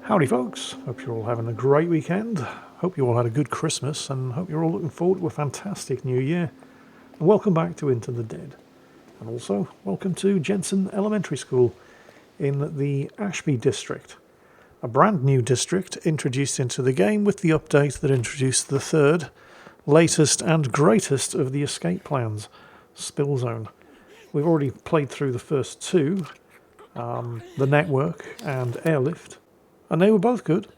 Howdy folks, hope you're all having a great weekend, hope you all had a good Christmas, and hope you're all looking forward to a fantastic new year. And welcome back to Into the Dead. And also, welcome to Jensen Elementary School in the Ashby district. A brand new district introduced into the game with the update that introduced the third, latest and greatest of the escape plans, Spill Zone. We've already played through the first two, the network and airlift, and they were both good.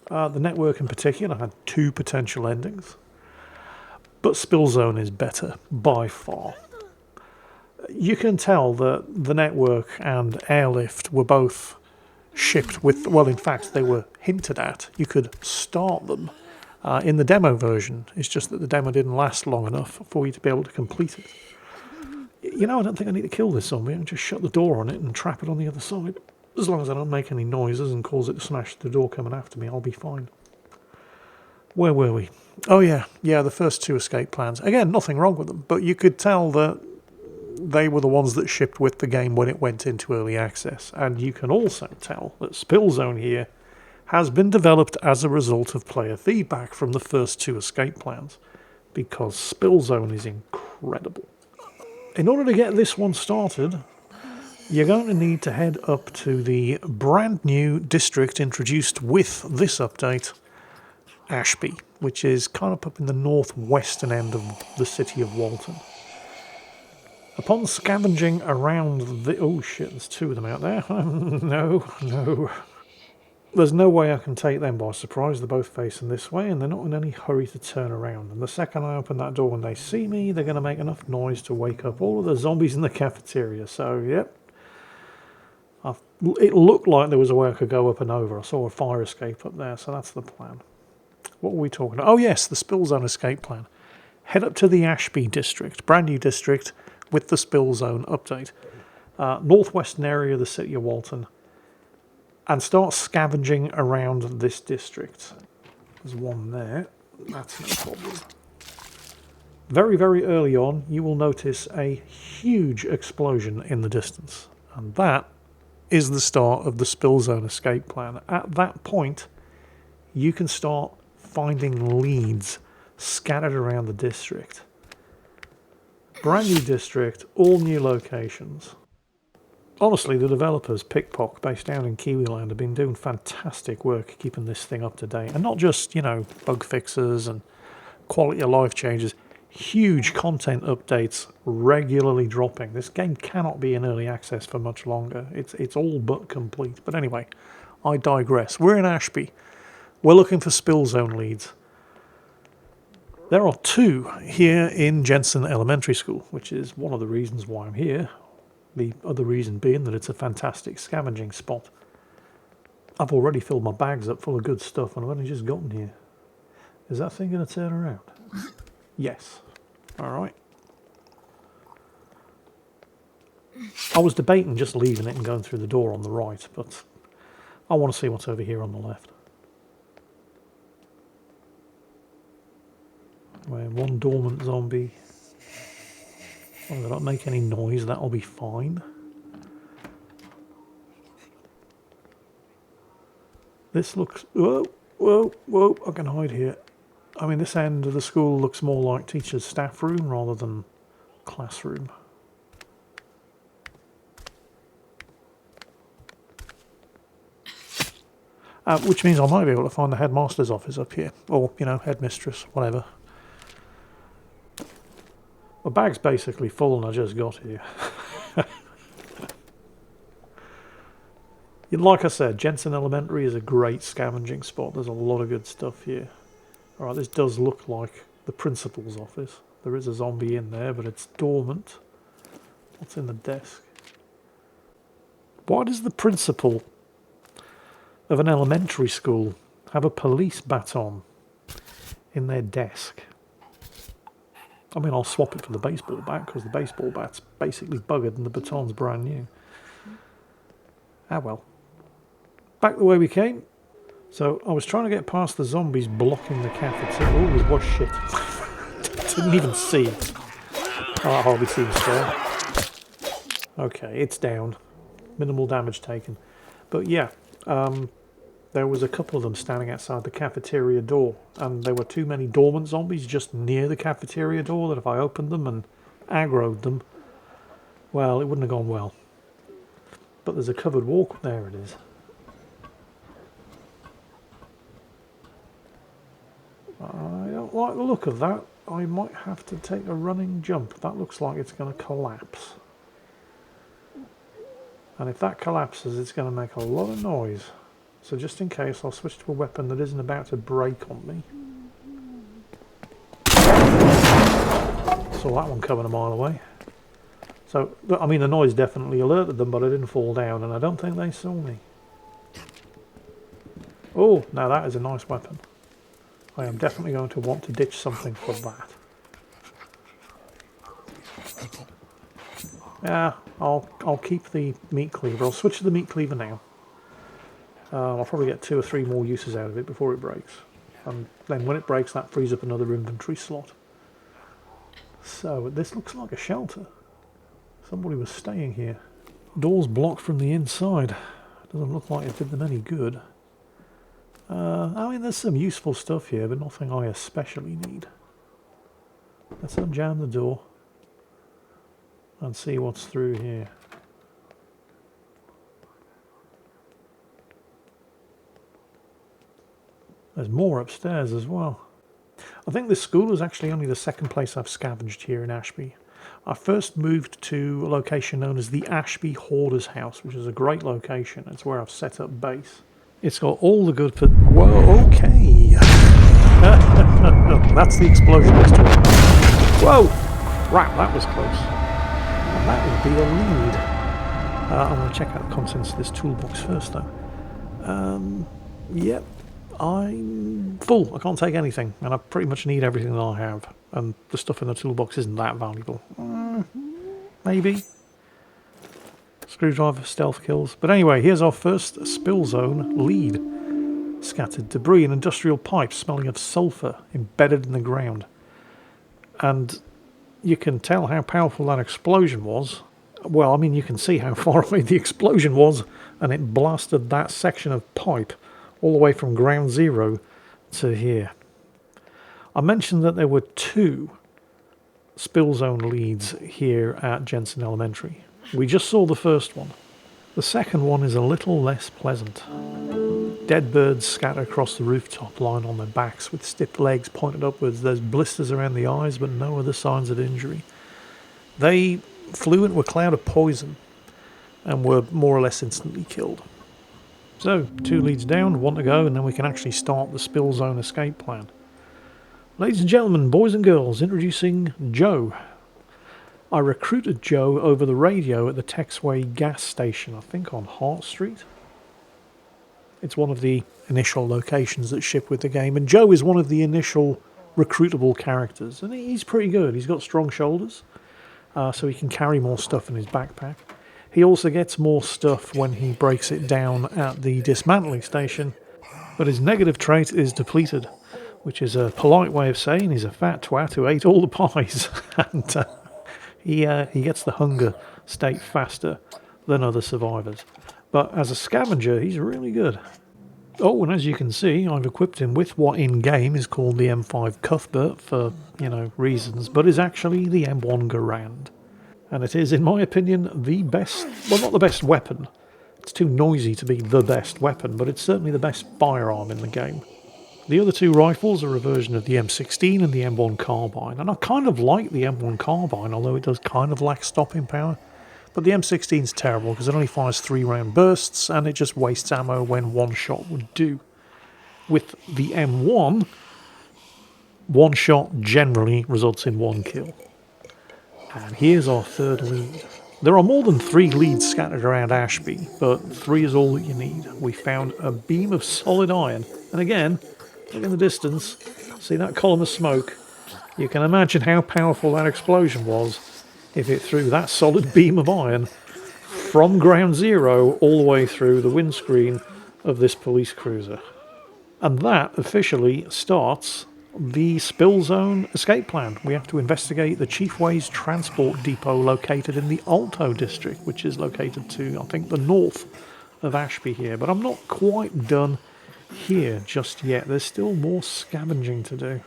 The network in particular had two potential endings, but Spill Zone is better by far. You can tell that the network and airlift were both shipped with, well, in fact, they were hinted at. You could start them in the demo version. It's just that the demo didn't last long enough for you to be able to complete it. You know, I don't think I need to kill this zombie. I can just shut the door on it and trap it on the other side. As long as I don't make any noises and cause it to smash the door coming after me, I'll be fine. Where were we? Oh yeah, the first two escape plans. Again, nothing wrong with them, but you could tell that they were the ones that shipped with the game when it went into early access. And you can also tell that Spill Zone here has been developed as a result of player feedback from the first two escape plans, because Spill Zone is incredible. In order to get this one started, you're going to need to head up to the brand new district introduced with this update, Ashby, which is kind of up in the northwestern end of the city of Walton. Upon scavenging around the... Oh shit, there's two of them out there. No. There's no way I can take them by surprise. They're both facing this way and they're not in any hurry to turn around. And the second I open that door and they see me, they're going to make enough noise to wake up all of the zombies in the cafeteria. So, yep. It looked like there was a way I could go up and over. I saw a fire escape up there, so that's the plan. What were we talking about? Oh yes, the Spill Zone escape plan. Head up to the Ashby district, brand new district with the Spill Zone update. Northwestern area of the city of Walton. And start scavenging around this district. There's one there. That's no problem. Very, very early on, you will notice a huge explosion in the distance. And that is the start of the Spill Zone escape plan. At that point, you can start finding leads scattered around the district. Brand new district, all new locations. Honestly, the developers, Pickpock, based down in Kiwiland, have been doing fantastic work keeping this thing up to date. And not just, bug fixes and quality of life changes. Huge content updates regularly dropping. This game cannot be in early access for much longer. It's all but complete. But anyway, I digress. We're in Ashby. We're looking for Spill Zone leads. There are two here in Jensen Elementary School, which is one of the reasons why I'm here. The other reason being that it's a fantastic scavenging spot. I've already filled my bags up full of good stuff and I've only just gotten here. Is that thing going to turn around? Yes. Alright. I was debating just leaving it and going through the door on the right, but I want to see what's over here on the left. Where one dormant zombie. As long as I don't make any noise, that'll be fine. This looks... Whoa, I can hide here. I mean, this end of the school looks more like teacher's staff room rather than classroom. Which means I might be able to find the headmaster's office up here. Or, headmistress, whatever. My bag's basically full and I just got here. Like I said, Jensen Elementary is a great scavenging spot. There's a lot of good stuff here. Alright, this does look like the principal's office. There is a zombie in there, but it's dormant. What's in the desk? Why does the principal of an elementary school have a police baton in their desk? I mean, I'll swap it for the baseball bat, because the baseball bat's basically buggered and the baton's brand new. Ah well. Back the way we came. So, I was trying to get past the zombies blocking the cafeteria. Oh, it was shit. Didn't even see it. Oh, that hardly seems fair. Okay, it's down. Minimal damage taken. But yeah, there was a couple of them standing outside the cafeteria door, and there were too many dormant zombies just near the cafeteria door that if I opened them and aggroed them, well, it wouldn't have gone well. But there's a covered walk. There it is. I don't like the look of that. I might have to take a running jump. That looks like it's going to collapse. And if that collapses, it's going to make a lot of noise. So just in case, I'll switch to a weapon that isn't about to break on me. Saw that one coming a mile away. So, I mean, the noise definitely alerted them, but I didn't fall down, and I don't think they saw me. Oh, now that is a nice weapon. I am definitely going to want to ditch something for that. Yeah, I'll keep the meat cleaver. I'll switch to the meat cleaver now. I'll probably get 2 or 3 more uses out of it before it breaks. And then when it breaks, that frees up another inventory slot. So this looks like a shelter. Somebody was staying here. Door's blocked from the inside. Doesn't look like it did them any good. I mean, there's some useful stuff here, but nothing I especially need. Let's unjam the door and see what's through here. There's more upstairs as well. I think this school is actually only the second place I've scavenged here in Ashby. I first moved to a location known as the Ashby Hoarder's House, which is a great location. It's where I've set up base. It's got all the good for... Whoa, okay. That's the explosion. Whoa! Crap, that was close. And that would be a lead. I'm going to check out the contents of this toolbox first, though. Yep. I'm full. I can't take anything, and I pretty much need everything that I have. And the stuff in the toolbox isn't that valuable. Maybe. Screwdriver, stealth kills. But anyway, here's our first spill zone lead. Scattered debris and industrial pipes smelling of sulphur embedded in the ground. And you can tell how powerful that explosion was. Well, I mean, you can see how far away the explosion was, and it blasted that section of pipe all the way from ground zero to here. I mentioned that there were 2 spill zone leads here at Jensen Elementary. We just saw the first one. The second one is a little less pleasant. Dead birds scatter across the rooftop, lying on their backs with stiff legs pointed upwards. There's blisters around the eyes, but no other signs of injury. They flew into a cloud of poison and were more or less instantly killed. So, 2 leads down, 1 to go, and then we can actually start the spill zone escape plan. Ladies and gentlemen, boys and girls, introducing Joe. I recruited Joe over the radio at the Texway gas station, I think on Hart Street. It's one of the initial locations that ship with the game, and Joe is one of the initial recruitable characters, and he's pretty good. He's got strong shoulders, so he can carry more stuff in his backpack. He also gets more stuff when he breaks it down at the dismantling station, but his negative trait is depleted, which is a polite way of saying he's a fat twat who ate all the pies, and he gets the hunger state faster than other survivors. But as a scavenger, he's really good. Oh, and as you can see, I've equipped him with what in-game is called the M5 Cuthbert for, reasons, but is actually the M1 Garand. And it is, in my opinion, the best, well, not the best weapon. It's too noisy to be the best weapon, but it's certainly the best firearm in the game. The other 2 rifles are a version of the M16 and the M1 Carbine, and I kind of like the M1 Carbine, although it does kind of lack stopping power. But the M16 is terrible because it only fires 3-round bursts, and it just wastes ammo when 1 shot would do. With the M1, 1 shot generally results in 1 kill. And here's our 3rd lead. There are more than 3 leads scattered around Ashby, but 3 is all that you need. We found a beam of solid iron, and again, look in the distance, see that column of smoke? You can imagine how powerful that explosion was if it threw that solid beam of iron from ground zero all the way through the windscreen of this police cruiser. And that officially starts the spill zone escape plan. We have to investigate the Chiefways transport depot located in the Alto district, which is located to, I think, the north of Ashby here. But I'm not quite done here just yet. There's still more scavenging to do.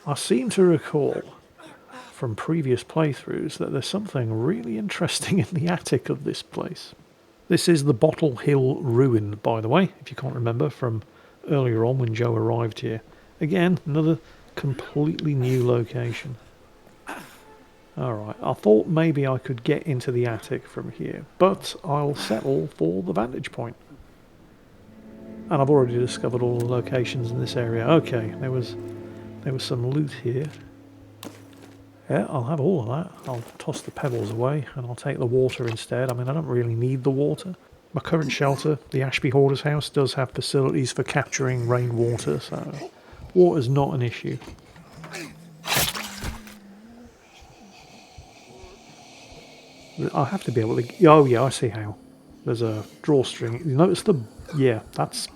I seem to recall from previous playthroughs that there's something really interesting in the attic of this place. This is the Bottle Hill Ruin, by the way, if you can't remember from earlier on when Joe arrived here. Again, another completely new location. Alright, I thought maybe I could get into the attic from here, but I'll settle for the vantage point. And I've already discovered all the locations in this area. Okay, there was some loot here. Yeah, I'll have all of that. I'll toss the pebbles away and I'll take the water instead. I mean, I don't really need the water. My current shelter, the Ashby Hoarder's house, does have facilities for capturing rainwater, so water's not an issue. I'll have to be able to... Oh, yeah, I see how. There's a drawstring. You notice the... Yeah, that's...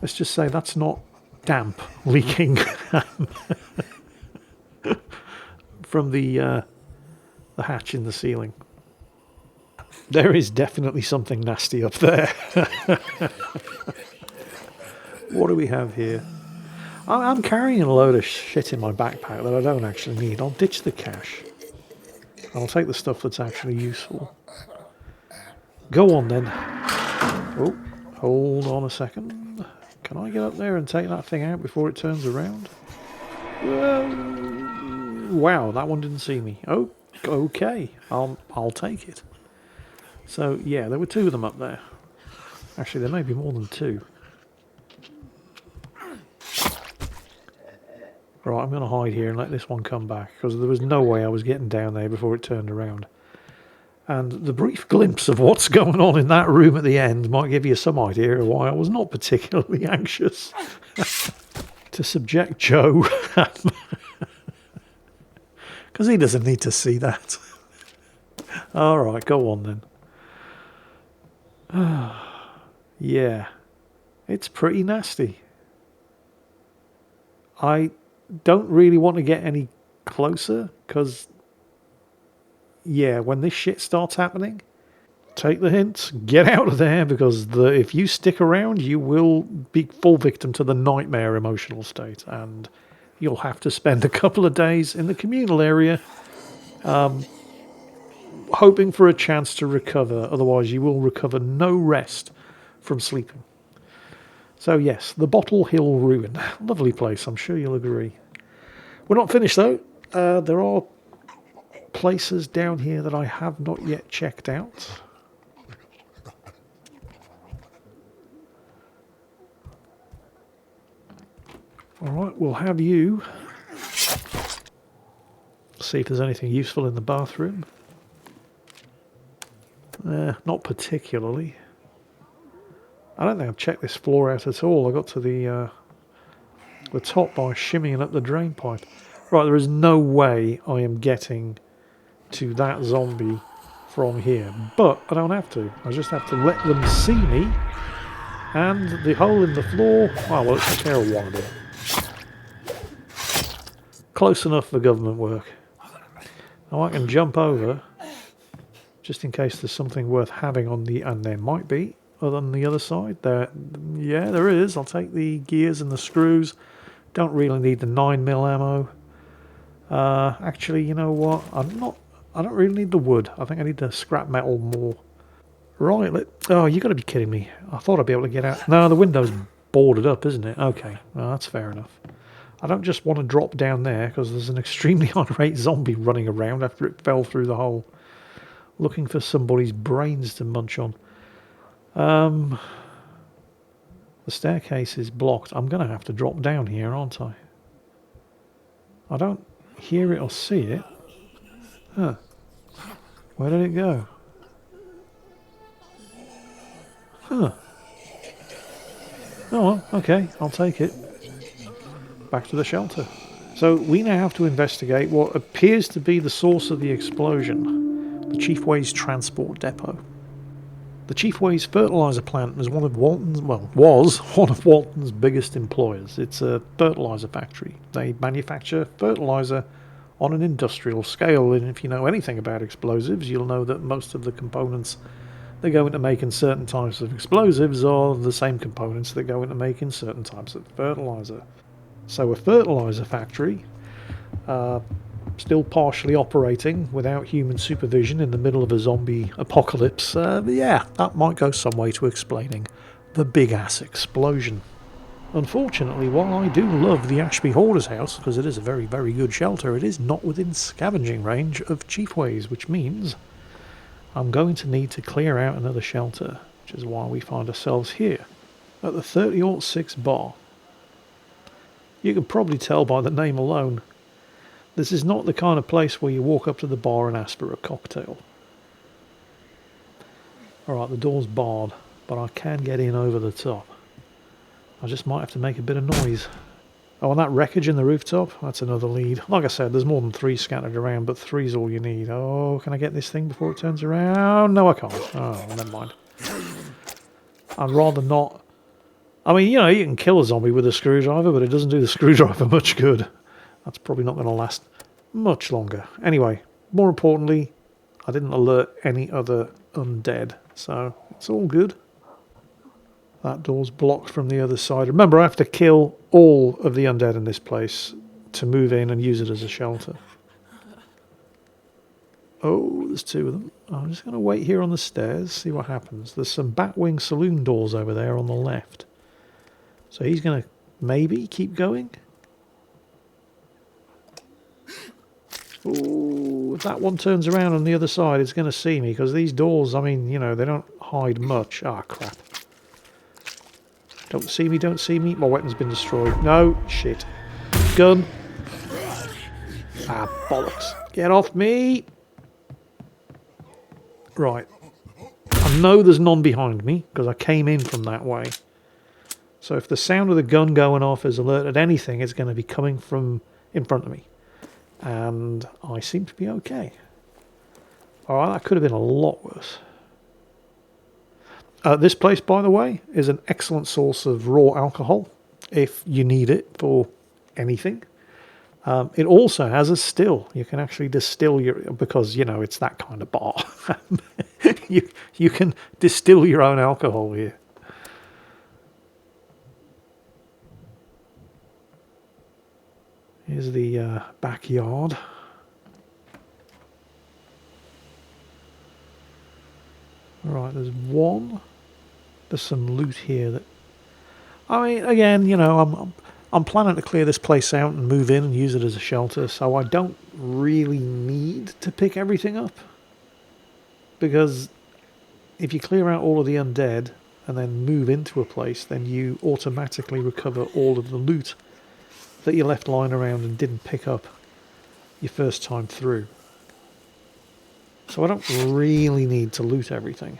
Let's just say that's not damp leaking from the hatch in the ceiling. There is definitely something nasty up there. What do we have here? I'm carrying a load of shit in my backpack that I don't actually need. I'll ditch the cash. I'll take the stuff that's actually useful. Go on then. Oh, hold on a second. Can I get up there and take that thing out before it turns around? Wow, that one didn't see me. Oh, okay. I'll take it. So yeah, there were two of them up there. Actually, there may be more than two. Right, I'm going to hide here and let this one come back, because there was no way I was getting down there before it turned around. And the brief glimpse of what's going on in that room at the end might give you some idea of why I was not particularly anxious to subject Joe. Because he doesn't need to see that. Alright, go on then. Yeah, it's pretty nasty. I don't really want to get any closer, because, yeah, when this shit starts happening, take the hint, get out of there, because if you stick around, you will be full victim to the nightmare emotional state, and you'll have to spend a couple of days in the communal area hoping for a chance to recover. Otherwise, you will recover no rest from sleeping. So yes, the Bottle Hill Ruin. Lovely place, I'm sure you'll agree. We're not finished though. There are places down here that I have not yet checked out. Alright, we'll have you see if there's anything useful in the bathroom. Not particularly. I don't think I've checked this floor out at all. I got to the top by shimmying up the drain pipe. Right, there is no way I am getting to that zombie from here. But I don't have to. I just have to let them see me. And the hole in the floor, well, it'll take care of one of them. Close enough for government work. Now I can jump over, just in case there's something worth having on the... And there might be. On the other side there, yeah, there is. I'll take the gears and the screws. Don't really need the 9mm ammo. Actually, you know what, I don't really need the wood. I think I need the scrap metal more. Right, oh, you got to be kidding me. I thought I'd be able to get out. No, the window's boarded up, isn't it? Okay, well, that's fair enough. I don't just want to drop down there because there's an extremely irate zombie running around after it fell through the hole, looking for somebody's brains to munch on. The staircase is blocked. I'm going to have to drop down here, aren't I? I don't hear it or see it. Huh. Where did it go? Huh. Oh well, okay, I'll take it. Back to the shelter. So we now have to investigate what appears to be the source of the explosion. The Chiefway's transport depot. The Chiefway's fertiliser plant was one of Walton's biggest employers. It's a fertiliser factory. They manufacture fertiliser on an industrial scale, and if you know anything about explosives, you'll know that most of the components that go into making certain types of explosives are the same components that go into making certain types of fertilizer. So a fertilizer factory, still partially operating without human supervision in the middle of a zombie apocalypse, yeah, that might go some way to explaining the big-ass explosion. Unfortunately, while I do love the Ashby Hoarder's house, because it is a very, very good shelter, it is not within scavenging range of Chiefways, which means I'm going to need to clear out another shelter, which is why we find ourselves here, at the 30-06 bar. You can probably tell by the name alone, this is not the kind of place where you walk up to the bar and ask for a cocktail. Alright, the door's barred, but I can get in over the top. I just might have to make a bit of noise. Oh, and that wreckage in the rooftop, that's another lead. Like I said, there's more than 3 scattered around, but 3's all you need. Oh, can I get this thing before it turns around? No, I can't. Oh, never mind. I'd rather not. I mean, you know, you can kill a zombie with a screwdriver, but it doesn't do the screwdriver much good. That's probably not going to last much longer. Anyway, more importantly, I didn't alert any other undead, so it's all good. That door's blocked from the other side. Remember, I have to kill all of the undead in this place to move in and use it as a shelter. Oh, there's 2 of them. I'm just going to wait here on the stairs, see what happens. There's some Batwing saloon doors over there on the left. So he's going to maybe keep going. Oh, if that one turns around on the other side, it's going to see me, because these doors, I mean, you know, they don't hide much. Ah, crap. Don't see me, don't see me. My weapon's been destroyed. No, shit. Gun. Ah, bollocks. Get off me. Right. I know there's none behind me, because I came in from that way. So if the sound of the gun going off has alerted anything, it's going to be coming from in front of me. And I seem to be okay. Alright, that could have been a lot worse. This place, by the way, is an excellent source of raw alcohol if you need it for anything. It also has a still. You can actually distill your, because, you know, it's that kind of bar. you can distill your own alcohol here. Here's the backyard. Right, there's one. There's some loot here that... I mean, again, you know, I'm planning to clear this place out and move in and use it as a shelter, so I don't really need to pick everything up. Because if you clear out all of the undead and then move into a place, then you automatically recover all of the loot that you left lying around and didn't pick up your first time through. So I don't really need to loot everything.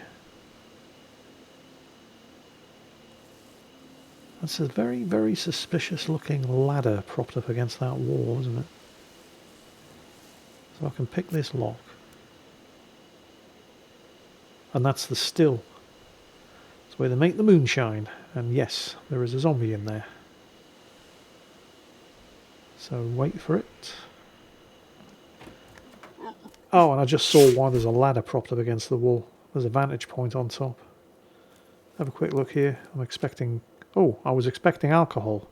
That's a very, very suspicious looking ladder propped up against that wall, isn't it? So I can pick this lock. And that's the still. It's where they make the moonshine. And yes, there is a zombie in there. So wait for it. Oh, and I just saw why there's a ladder propped up against the wall. There's a vantage point on top. Have a quick look here. I'm expecting... Oh, I was expecting alcohol.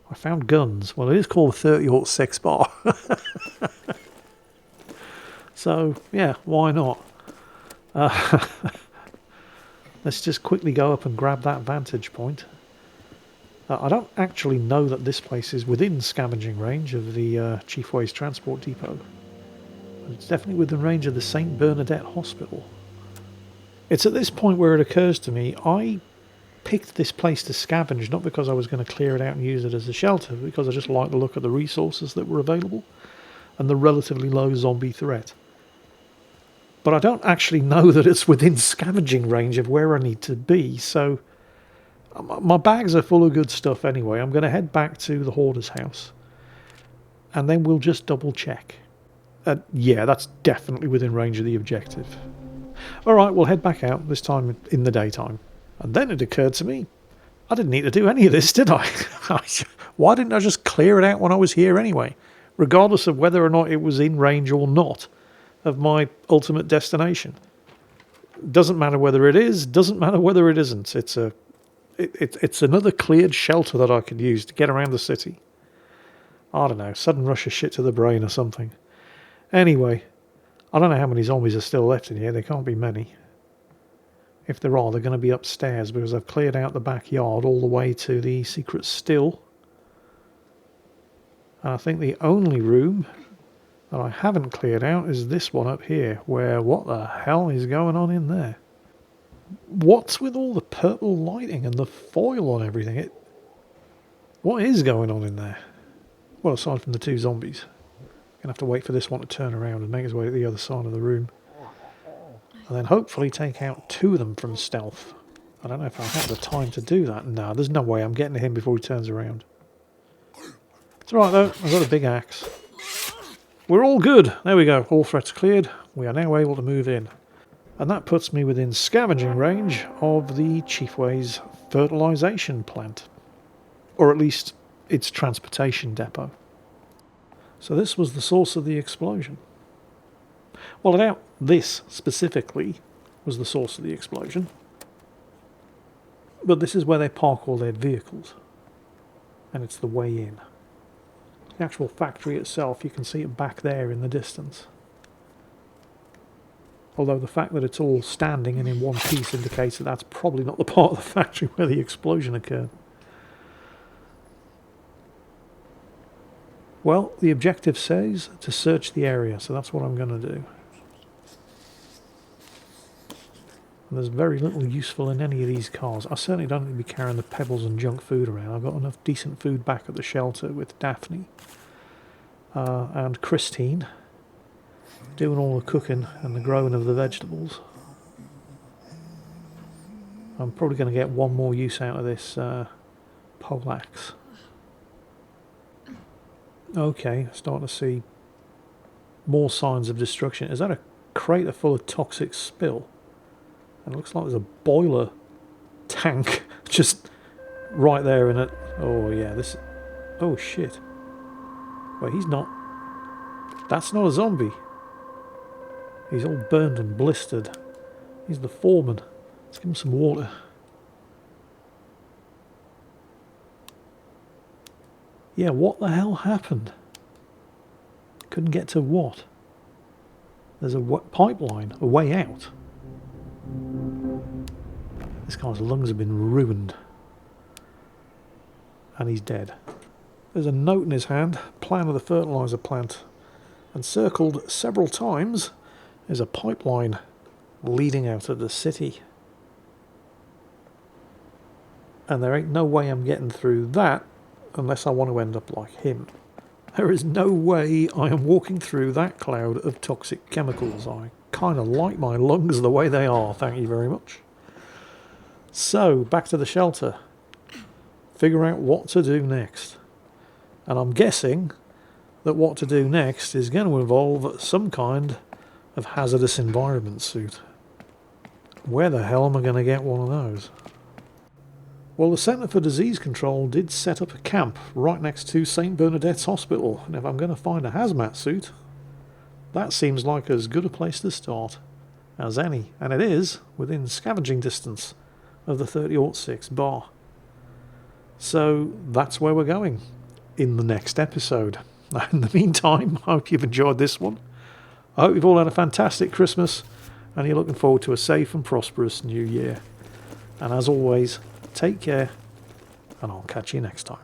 I found guns. Well, it is called a 30-06 bar. So, yeah, why not? Let's just quickly go up and grab that vantage point. I don't actually know that this place is within scavenging range of the Chiefways Transport Depot. But it's definitely within range of the St. Bernadette Hospital. It's at this point where it occurs to me, I picked this place to scavenge not because I was going to clear it out and use it as a shelter, but because I just like to look at the resources that were available and the relatively low zombie threat. But I don't actually know that it's within scavenging range of where I need to be, so my bags are full of good stuff anyway. I'm going to head back to the Hoarder's house and then we'll just double check. Yeah, that's definitely within range of the objective. Alright, we'll head back out, this time in the daytime. And then it occurred to me, I didn't need to do any of this, did I? Why didn't I just clear it out when I was here anyway? Regardless of whether or not it was in range or not of my ultimate destination. Doesn't matter whether it is, doesn't matter whether it isn't. It's another cleared shelter that I could use to get around the city. I don't know, sudden rush of shit to the brain or something. Anyway, I don't know how many zombies are still left in here. There can't be many. If there are, they're going to be upstairs because I've cleared out the backyard all the way to the secret still. And I think the only room that I haven't cleared out is this one up here, where what the hell is going on in there? What's with all the purple lighting and the foil on everything? What is going on in there? Well, aside from the two zombies. Gonna have to wait for this one to turn around and make his way to the other side of the room. And then hopefully take out two of them from stealth. I don't know if I have the time to do that. No, there's no way I'm getting to him before he turns around. It's alright though, I've got a big axe. We're all good. There we go, all threats cleared. We are now able to move in. And that puts me within scavenging range of the Chiefway's fertilisation plant. Or at least its transportation depot. So this was the source of the explosion. Well, I doubt this specifically was the source of the explosion. But this is where they park all their vehicles. And it's the way in. The actual factory itself, you can see it back there in the distance. Although the fact that it's all standing and in one piece indicates that that's probably not the part of the factory where the explosion occurred. Well, the objective says to search the area, so that's what I'm going to do. And there's very little useful in any of these cars. I certainly don't need to be carrying the pebbles and junk food around. I've got enough decent food back at the shelter with Daphne and Christine doing all the cooking and the growing of the vegetables. I'm probably going to get one more use out of this poleaxe. Okay, starting to see more signs of destruction. Is that a crater full of toxic spill? And it looks like there's a boiler tank just right there in it. Oh yeah, this... Oh shit. Wait, he's not... That's not a zombie. He's all burned and blistered. He's the foreman. Let's give him some water. Yeah, what the hell happened? Couldn't get to what? There's a pipeline, a way out. This guy's lungs have been ruined. And he's dead. There's a note in his hand, plan of the fertiliser plant. And circled several times is a pipeline leading out of the city. And there ain't no way I'm getting through that unless I want to end up like him. There is no way I am walking through that cloud of toxic chemicals. I kind of like my lungs the way they are, thank you very much. So, back to the shelter. Figure out what to do next. And I'm guessing that what to do next is going to involve some kind of hazardous environment suit. Where the hell am I going to get one of those? Well, the Centre for Disease Control did set up a camp right next to St. Bernadette's Hospital, and if I'm going to find a hazmat suit, that seems like as good a place to start as any, and it is within scavenging distance of the 30-06 bar. So that's where we're going in the next episode. In the meantime, I hope you've enjoyed this one. I hope you've all had a fantastic Christmas, and you're looking forward to a safe and prosperous new year. And as always, take care, and I'll catch you next time.